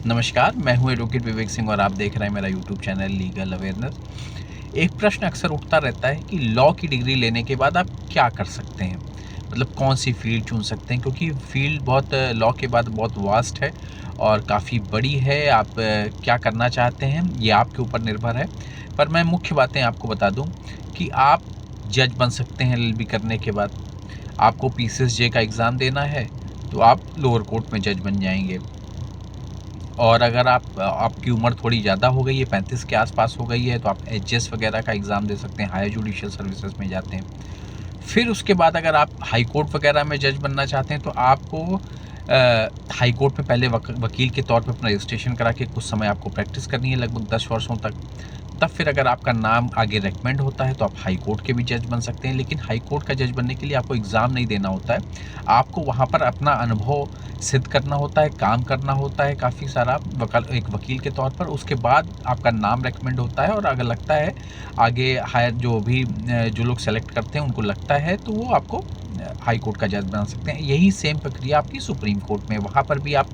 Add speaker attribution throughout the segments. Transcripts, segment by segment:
Speaker 1: नमस्कार, मैं हूँ एडवोकेट विवेक सिंह और आप देख रहे हैं मेरा यूट्यूब चैनल लीगल अवेयरनेस। एक प्रश्न अक्सर उठता रहता है कि लॉ की डिग्री लेने के बाद आप क्या कर सकते हैं? मतलब कौन-सी फ़ील्ड चुन सकते हैं? क्योंकि फ़ील्ड बहुत लॉ के बाद बहुत वास्ट है और काफ़ी बड़ी है। आप क्या करना चाहते हैं, ये आपके ऊपर निर्भर है। पर मैं मुख्य बातें आपको बता दूँ कि आप जज बन सकते हैं एलएलबी करने के बाद। आपको पीसीएसजे का एग्ज़ाम देना है, तो आप लोअर कोर्ट में जज बन जाएँगे। और अगर आपकी उम्र थोड़ी ज़्यादा हो गई है, 35 के आस-पास हो गई है, तो आप एचएस वगैरह का एग्ज़ाम दे सकते हैं, हायर जुडिशियल सर्विसेज़ में जाते हैं। फिर उसके बाद अगर आप हाई कोर्ट वगैरह में जज बनना चाहते हैं, तो आपको हाई कोर्ट में पहले वकील के तौर पे अपना रजिस्ट्रेशन करा के कुछ समय आपको प्रैक्टिस करनी है, लगभग 10 वर्षों तक। तब फिर अगर आपका नाम आगे रिकमेंड होता है, तो आप हाई कोर्ट के भी जज बन सकते हैं। लेकिन हाई कोर्ट का जज बनने के लिए आपको एग्ज़ाम नहीं देना होता है। आपको वहाँ पर अपना अनुभव सिद्ध करना होता है, काम करना होता है काफ़ी सारा एक वकील के तौर पर। उसके बाद आपका नाम रिकमेंड होता है और अगर लगता है आगे हायर जो लोग सेलेक्ट करते हैं उनको लगता है, तो वो आपको हाई कोर्ट का जज बना सकते हैं। यही सेम प्रक्रिया आपकी सुप्रीम कोर्ट में, वहाँ पर भी आप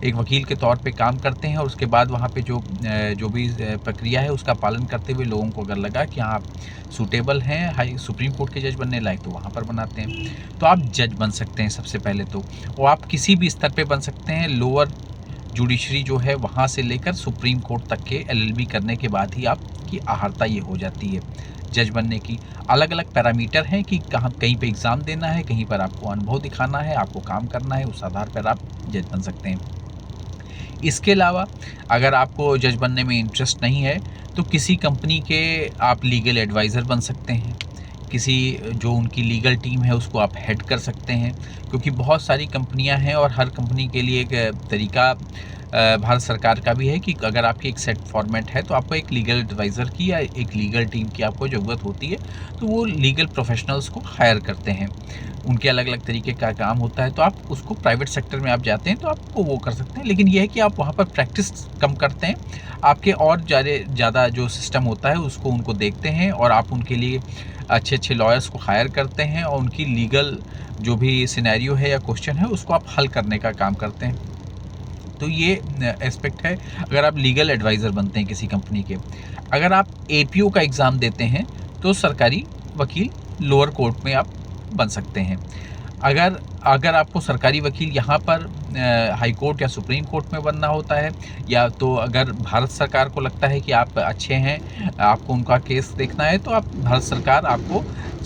Speaker 1: एक वकील के तौर पे काम करते हैं और उसके बाद वहाँ पे जो भी प्रक्रिया है उसका पालन करते हुए लोगों को अगर लगा कि हाँ, आप सूटेबल हैं हाई सुप्रीम कोर्ट के जज बनने लायक, तो वहाँ पर बनाते हैं। तो आप जज बन सकते हैं सबसे पहले तो, और आप किसी भी स्तर पे बन सकते हैं। लोअर जुडिशरी जो है वहाँ से लेकर सुप्रीम कोर्ट तक के एलएलबी करने के बाद ही आपकी अहर्ता ये हो जाती है जज बनने की। अलग-अलग पैरामीटर हैं कि कहीं पे एग्ज़ाम देना है, कहीं पर आपको अनुभव दिखाना है, आपको काम करना है, उस आधार पर आप जज बन सकते हैं। इसके अलावा अगर आपको जज बनने में इंटरेस्ट नहीं है, तो किसी कंपनी के आप लीगल एडवाइज़र बन सकते हैं। किसी जो उनकी लीगल टीम है उसको आप हेड कर सकते हैं, क्योंकि बहुत सारी कंपनियां हैं और हर कंपनी के लिए एक तरीका भारत सरकार का भी है कि अगर आपकी एक सेट फॉर्मेट है तो आपको एक लीगल एडवाइज़र की या एक लीगल टीम की आपको ज़रूरत होती है, तो वो लीगल प्रोफेशनल्स को हायर करते हैं। उनके अलग-अलग तरीके का काम होता है, तो आप उसको प्राइवेट सेक्टर में आप जाते हैं तो आपको वो कर सकते हैं। लेकिन ये है कि आप वहाँ पर प्रैक्टिस कम करते हैं, आपके और ज़्यादा जो सिस्टम होता है उसको उनको देखते हैं और आप उनके लिए अच्छे-अच्छे लॉयर्स को हायर करते हैं और उनकी लीगल जो भी सिनेरियो है या क्वेश्चन है उसको आप हल करने का काम करते हैं। तो ये एस्पेक्ट है अगर आप लीगल एडवाइज़र बनते हैं किसी कंपनी के। अगर आप एपीओ का एग्ज़ाम देते हैं, तो सरकारी वकील लोअर कोर्ट में आप बन सकते हैं। अगर अगर आपको सरकारी वकील यहाँ पर हाई कोर्ट या सुप्रीम कोर्ट में बनना होता है, या तो अगर भारत सरकार को लगता है कि आप अच्छे हैं, आपको उनका केस देखना है, तो आप भारत सरकार आपको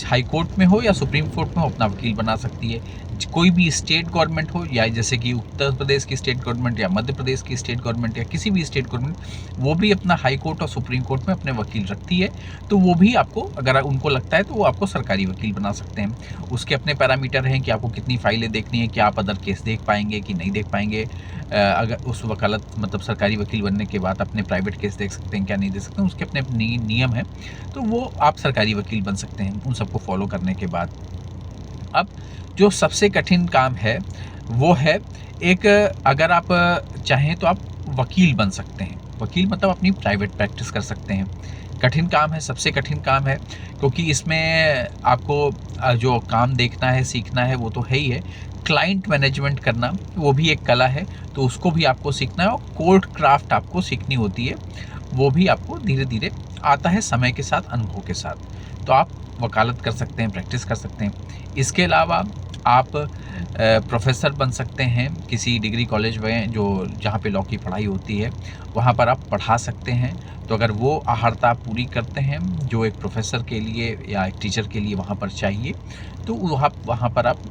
Speaker 1: हाई कोर्ट में हो या सुप्रीम कोर्ट में हो अपना वकील बना सकती है। कोई भी स्टेट गवर्नमेंट हो, या जैसे कि उत्तर प्रदेश की स्टेट गवर्नमेंट या मध्य प्रदेश की स्टेट गवर्नमेंट या किसी भी स्टेट गवर्नमेंट, वो भी अपना हाई कोर्ट और सुप्रीम कोर्ट में अपने वकील रखती है, तो वो भी आपको अगर उनको लगता है तो वो आपको सरकारी वकील बना सकते हैं। उसके अपने पैरामीटर हैं कि आपको कितनी फाइलें देखनी है, क्या आप अदर केस देख पाएंगे कि नहीं देख पाएंगे। अगर उस वकालत मतलब सरकारी वकील बनने के बाद अपने प्राइवेट केस देख सकते हैं क्या नहीं देख सकते हैं, उसके अपने नियम हैं, तो वो आप सरकारी वकील बन सकते हैं उन सबको फॉलो करने के बाद। अब जो सबसे कठिन काम है वो है एक, अगर आप चाहें तो आप वकील बन सकते हैं। वकील मतलब अपनी प्राइवेट प्रैक्टिस कर सकते हैं। कठिन काम है, सबसे कठिन काम है, क्योंकि इसमें आपको जो काम देखना है, सीखना है, वो तो है ही है। क्लाइंट मैनेजमेंट करना वो भी एक कला है, तो उसको भी आपको सीखना है और कोर्ट क्राफ्ट आपको सीखनी होती है। वो भी आपको धीरे-धीरे आता है समय के साथ, अनुभव के साथ। तो आप वकालत कर सकते हैं, प्रैक्टिस कर सकते हैं। इसके अलावा आप प्रोफ़ेसर बन सकते हैं किसी डिग्री कॉलेज में जो जहाँ पे लॉ की पढ़ाई होती है, वहाँ पर आप पढ़ा सकते हैं। तो अगर वो अहर्ता आप पूरी करते हैं जो एक प्रोफ़ेसर के लिए या एक टीचर के लिए वहाँ पर चाहिए, तो वहाँ पर आप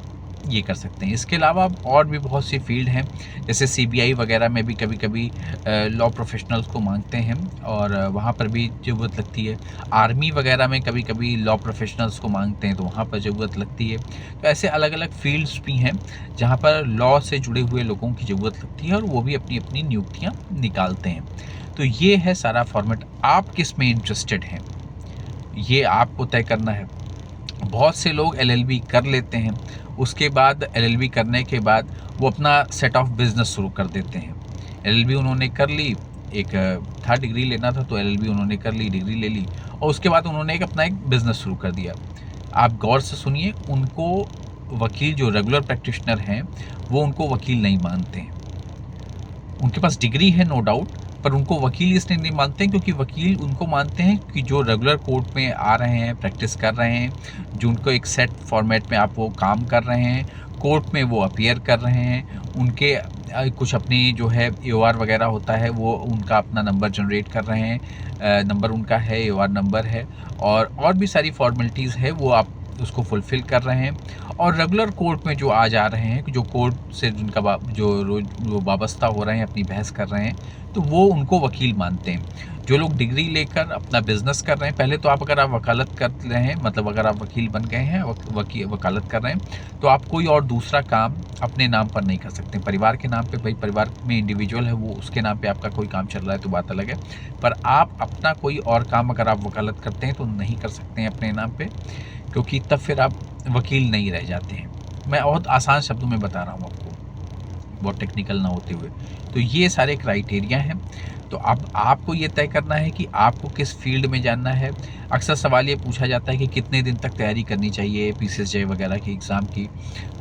Speaker 1: ये कर सकते हैं। इसके अलावा और भी बहुत सी फ़ील्ड हैं, जैसे सीबीआई वगैरह में भी कभी-कभी लॉ प्रोफ़ेशनल्स को माँगते हैं और वहाँ पर भी ज़रूरत लगती है। आर्मी वगैरह में कभी-कभी लॉ प्रोफ़ेशनल्स को माँगते हैं, तो वहाँ पर ज़रूरत लगती है। तो ऐसे अलग-अलग फ़ील्ड्स भी हैं, जहाँ पर लॉ से जुड़े हुए लोगों की ज़रूरत लगती है और वो भी अपनी-अपनी नियुक्तियाँ निकालते हैं। तो ये है सारा फ़ॉर्मेट। आप किस में इंटरेस्टेड हैं, ये आपको तय करना है। बहुत से लोग एलएलबी कर लेते हैं, उसके बाद एलएलबी करने के बाद वो अपना सेट ऑफ बिज़नेस शुरू कर देते हैं। एलएलबी उन्होंने कर ली, एक था डिग्री लेना था तो एलएलबी उन्होंने कर ली, डिग्री ले ली और उसके बाद उन्होंने अपना एक बिज़नेस शुरू कर दिया। आप गौर से सुनिए, उनको वकील जो रेगुलर प्रैक्टिशनर हैं, वो उनको वकील नहीं मानते हैं। उनके पास डिग्री है नो डाउट, पर उनको वकील इसलिए नहीं मानते हैं क्योंकि वकील उनको मानते हैं कि जो रेगुलर कोर्ट में आ रहे हैं, प्रैक्टिस कर रहे हैं, जो उनको एक सेट फॉर्मेट में आप वो काम कर रहे हैं, कोर्ट में वो अपीयर कर रहे हैं, उनके कुछ अपनी जो है AOR वगैरह होता है, वो उनका अपना नंबर जनरेट कर रहे हैं, नंबर उनका है, AOR नंबर है, और भी सारी फॉर्मेलिटीज़ है वो आप उसको फुलफ़िल कर रहे हैं। और रेगुलर कोर्ट में जो आ जा रहे हैं, जो कोर्ट से जिनका जो रोज़ वो वाबस्ता हो रहे हैं, अपनी बहस कर रहे हैं, तो वो उनको वकील मानते हैं। जो लोग डिग्री लेकर अपना बिज़नेस कर रहे हैं, पहले तो अगर आप वकालत कर रहे हैं, मतलब अगर आप वकील बन गए हैं, वकालत कर रहे हैं, तो आप कोई और दूसरा काम अपने नाम पर नहीं कर सकते। परिवार के नाम पे, भाई परिवार में इंडिविजुअल है वो, उसके नाम पे आपका कोई काम चल रहा है तो बात अलग है, पर आप अपना कोई और काम अगर आप वकालत करते हैं तो नहीं कर सकते हैं अपने नाम पे, क्योंकि तब फिर आप वकील नहीं रह जाते हैं। मैं बहुत आसान शब्दों में बता रहा हूँ आपको, बहुत टेक्निकल ना होते हुए। तो ये सारे क्राइटेरिया हैं। तो अब आपको ये तय करना है कि आपको किस फील्ड में जानना है। अक्सर सवाल ये पूछा जाता है कि कितने दिन तक तैयारी करनी चाहिए PCSJ वगैरह की एग्ज़ाम की।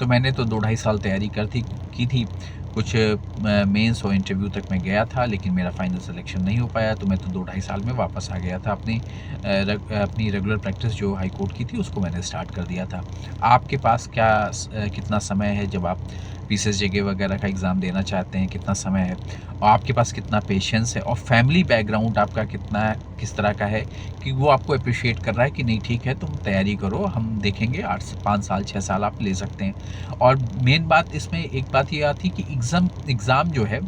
Speaker 1: तो मैंने तो 2 ढाई साल तैयारी की थी। कुछ मेंस और इंटरव्यू तक मैं गया था, लेकिन मेरा फाइनल सिलेक्शन नहीं हो पाया, तो मैं तो 2 ढाई साल में वापस आ गया था। अपनी रेगुलर प्रैक्टिस जो हाई कोर्ट की थी उसको मैंने स्टार्ट कर दिया था। आपके पास कितना समय है जब आप PCSJ वगैरह का एग्ज़ाम देना चाहते हैं, कितना समय है, और आपके पास कितना पेशेंस है, और फैमिली बैकग्राउंड आपका किस तरह का है कि वो आपको अप्रिशिएट कर रहा है कि नहीं ठीक है तुम तैयारी करो, हम देखेंगे 8 से 5 साल 6 साल आप ले सकते हैं। और मेन बात इसमें एक बात ये आती कि एग्ज़ाम जो है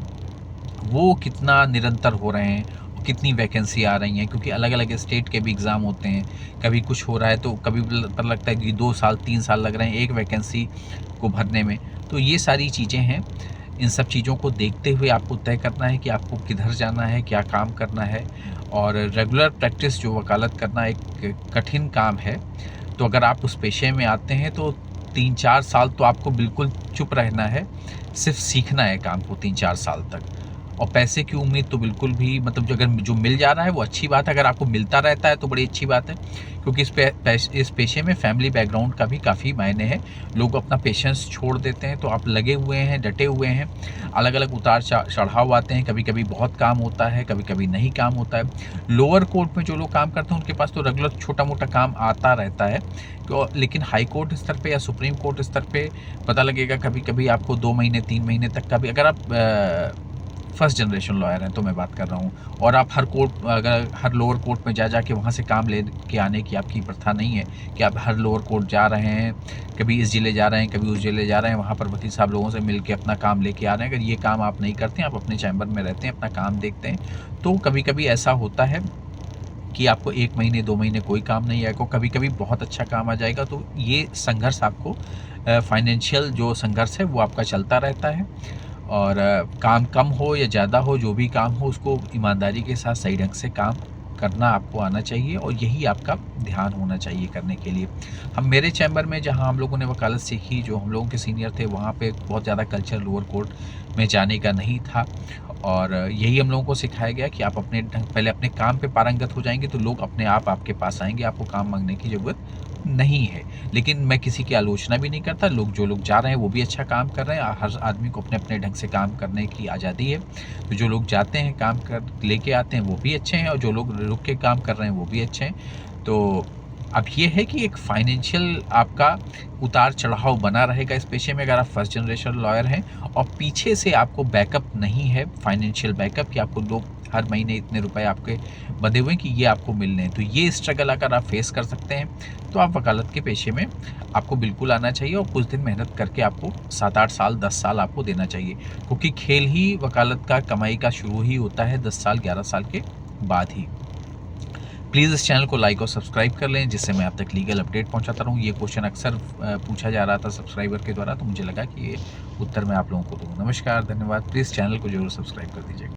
Speaker 1: वो कितना निरंतर हो रहे हैं, कितनी वैकेंसी आ रही हैं, क्योंकि अलग अलग स्टेट के भी एग्ज़ाम होते हैं। कभी कुछ हो रहा है तो कभी पता लगता है कि 2 साल 3 साल लग रहे हैं एक वैकेंसी को भरने में। तो ये सारी चीज़ें हैं। इन सब चीज़ों को देखते हुए आपको तय करना है कि आपको किधर जाना है, क्या काम करना है। और रेगुलर प्रैक्टिस जो वकालत करना एक कठिन काम है, तो अगर आप उस पेशे में आते हैं तो 3-4 साल तो आपको बिल्कुल चुप रहना है, सिर्फ सीखना है काम को 3-4 साल तक। और पैसे की उम्मीद तो बिल्कुल भी, मतलब जो मिल जा रहा है वो अच्छी बात है, अगर आपको मिलता रहता है तो बड़ी अच्छी बात है, क्योंकि इस पेशे में फैमिली बैकग्राउंड का भी काफ़ी मायने है। लोग अपना पेशेंस छोड़ देते हैं, तो आप लगे हुए हैं, डटे हुए हैं, अलग अलग उतार चढ़ाव आते हैं, कभी कभी बहुत काम होता है, कभी कभी नहीं काम होता है। लोअर कोर्ट में जो लोग काम करते हैं उनके पास तो रेगुलर छोटा मोटा काम आता रहता है, लेकिन हाई कोर्ट स्तर पे या सुप्रीम कोर्ट स्तर पे पता लगेगा कभी कभी आपको 2 महीने 3 महीने तक का भी, अगर आप फर्स्ट जनरेशन लॉयर हैं तो मैं बात कर रहा हूँ, और आप अगर हर लोअर कोर्ट में जा के वहाँ से काम ले के आने की आपकी प्रथा नहीं है कि आप हर लोअर कोर्ट जा रहे हैं, कभी इस ज़िले जा रहे हैं, कभी उस ज़िले जा रहे हैं, वहाँ पर वकील साहब लोगों से मिल के अपना काम लेके आ रहे हैं। अगर ये काम आप नहीं करते हैं, आप अपने चैम्बर में रहते हैं, अपना काम देखते हैं, तो कभी कभी ऐसा होता है कि आपको 1 महीने 2 महीने कोई काम नहीं आएगा, कभी कभी बहुत अच्छा काम आ जाएगा। तो ये संघर्ष आपको, फाइनेंशियल जो संघर्ष है वो आपका चलता रहता है। और काम कम हो या ज़्यादा हो, जो भी काम हो उसको ईमानदारी के साथ सही ढंग से काम करना आपको आना चाहिए, और यही आपका ध्यान होना चाहिए करने के लिए। मेरे चैम्बर में जहाँ हम लोगों ने वकालत सीखी, जो हम लोगों के सीनियर थे, वहाँ पे बहुत ज़्यादा कल्चर लोअर कोर्ट में जाने का नहीं था, और यही हम लोगों को सिखाया गया कि आप पहले अपने काम पे पारंगत हो जाएंगे तो लोग अपने आप आपके पास आएंगे, आपको काम मांगने की ज़रूरत नहीं है। लेकिन मैं किसी की आलोचना भी नहीं करता, जो लोग जा रहे हैं वो भी अच्छा काम कर रहे हैं, हर आदमी को अपने अपने ढंग से काम करने की आज़ादी है। तो जो लोग जाते हैं काम कर लेके आते हैं वो भी अच्छे हैं, और जो लोग रुक के काम कर रहे हैं वो भी अच्छे हैं। तो अब ये है कि एक फाइनेंशियल आपका उतार चढ़ाव बना रहेगा इस पेशे में, अगर आप फर्स्ट जनरेशन लॉयर हैं और पीछे से आपको बैकअप नहीं है, फाइनेंशियल बैकअप, कि आपको लोग हर महीने इतने रुपए आपके बंधे हुए हैं कि ये आपको मिलने हैं। तो ये स्ट्रगल अगर आप फेस कर सकते हैं तो आप वकालत के पेशे में आपको बिल्कुल आना चाहिए, और कुछ दिन मेहनत करके आपको 7-8 साल 10 साल आपको देना चाहिए, क्योंकि खेल ही वकालत का कमाई का शुरू ही होता है 10 साल 11 साल के बाद ही। प्लीज़ इस चैनल को लाइक और सब्सक्राइब कर लें, जिससे मैं आप तक लीगल अपडेट पहुंचाता रहूं। ये क्वेश्चन अक्सर पूछा जा रहा था सब्सक्राइबर के द्वारा, तो मुझे लगा कि ये उत्तर मैं आप लोगों को दूँ। नमस्कार, धन्यवाद। प्लीज़ चैनल को जरूर सब्सक्राइब कर दीजिएगा।